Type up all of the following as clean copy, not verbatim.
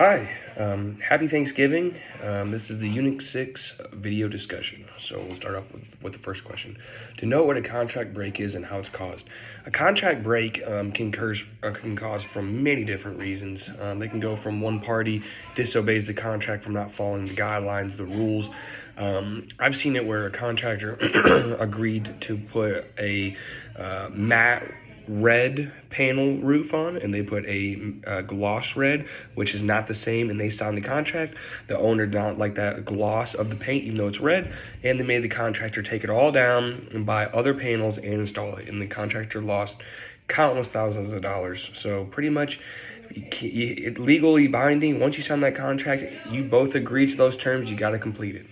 Hi, happy Thanksgiving. This is the Unit 6 video discussion. So we'll start off with the first question. To know what a contract break is and how it's caused. A contract break can cause from many different reasons. They can go from one party disobeys the contract from not following the guidelines, the rules. I've seen it where a contractor agreed to put a matte red panel roof on, and they put a gloss red, which is not the same, and they signed the contract. The owner did not like that gloss of the paint, even though it's red, and they made the contractor take it all down and buy other panels and install it, and the contractor lost countless thousands of dollars. So pretty much it's legally binding. Once you sign that contract, you both agree to those terms, you got to complete it.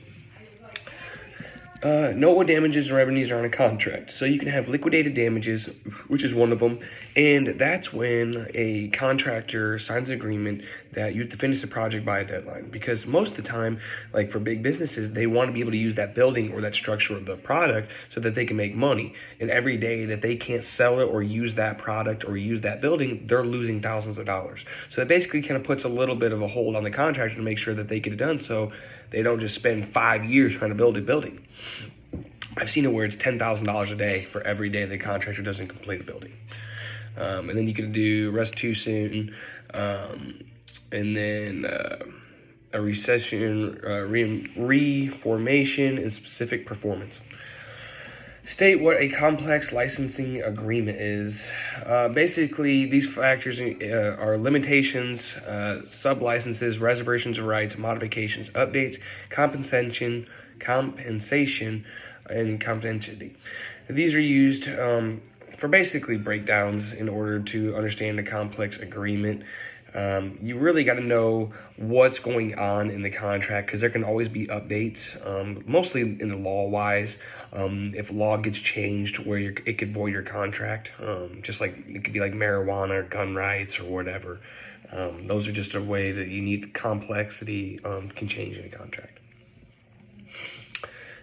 Know what damages and revenues are on a contract. So you can have liquidated damages, which is one of them, and that's when a contractor signs an agreement that you have to finish the project by a deadline. Because most of the time, like for big businesses, they want to be able to use that building or that structure of the product so that they can make money. And every day that they can't sell it or use that product or use that building, they're losing thousands of dollars. So that basically kind of puts a little bit of a hold on the contractor to make sure that they get it done, so they don't just spend 5 years trying to build a building. I've seen it where it's $10,000 a day for every day the contractor doesn't complete a building. And then you can do restitution, and then a recession, reformation, and specific performance. State what a complex licensing agreement is. Basically, these factors are limitations, sub-licenses, reservations of rights, modifications, updates, compensation, and confidentiality. These are used for basically breakdowns in order to understand a complex agreement. You really got to know what's going on in the contract, because there can always be updates, mostly in the law-wise. If law gets changed where it could void your contract, just like it could be like marijuana or gun rights or whatever. Those are just a way that you need complexity can change in a contract.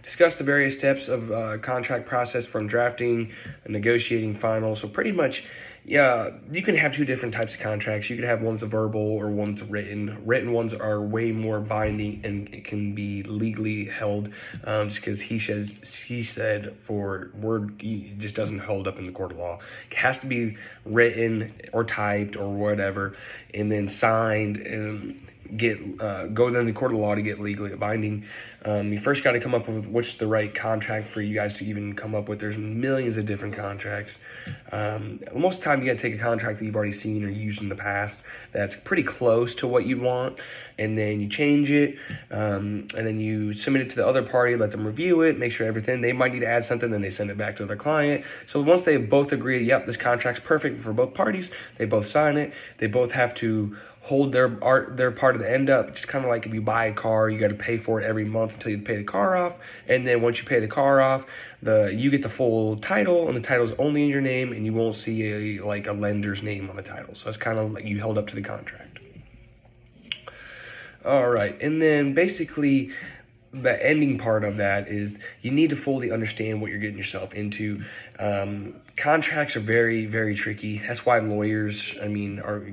Discuss the various steps of contract process from drafting, negotiating, final. So pretty much, yeah, you can have two different types of contracts. You can have one's a verbal or one's written. Written ones are way more binding and it can be legally held, just because he said for word, it just doesn't hold up in the court of law. It has to be written or typed or whatever, and then signed and go then to the court of law to get legally binding. You first got to come up with what's the right contract for you guys to even come up with. There's millions of different contracts. Most of the time you got to take a contract that you've already seen or used in the past that's pretty close to what you want, and then you change it, and then you submit it to the other party, let them review it, make sure everything, they might need to add something, then they send it back to their client. So once they both agree, yep, this contract's perfect for both parties, they both sign it, they both have to hold their part of the end up. Just kind of like if you buy a car, you got to pay for it every month until you pay the car off, and then once you pay the car off, you get the full title, and the title's only in your name, and you won't see a lender's name on the title. So it's kind of like you held up to the contract. All right, and then basically the ending part of that is you need to fully understand what you're getting yourself into. Contracts are very, very tricky. That's why lawyers,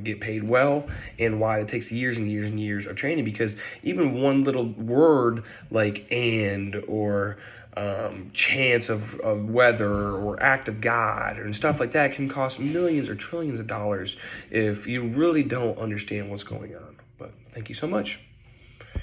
get paid well, and why it takes years and years and years of training, because even one little word like "and" or chance of weather or act of God and stuff like that can cost millions or trillions of dollars if you really don't understand what's going on. But thank you so much.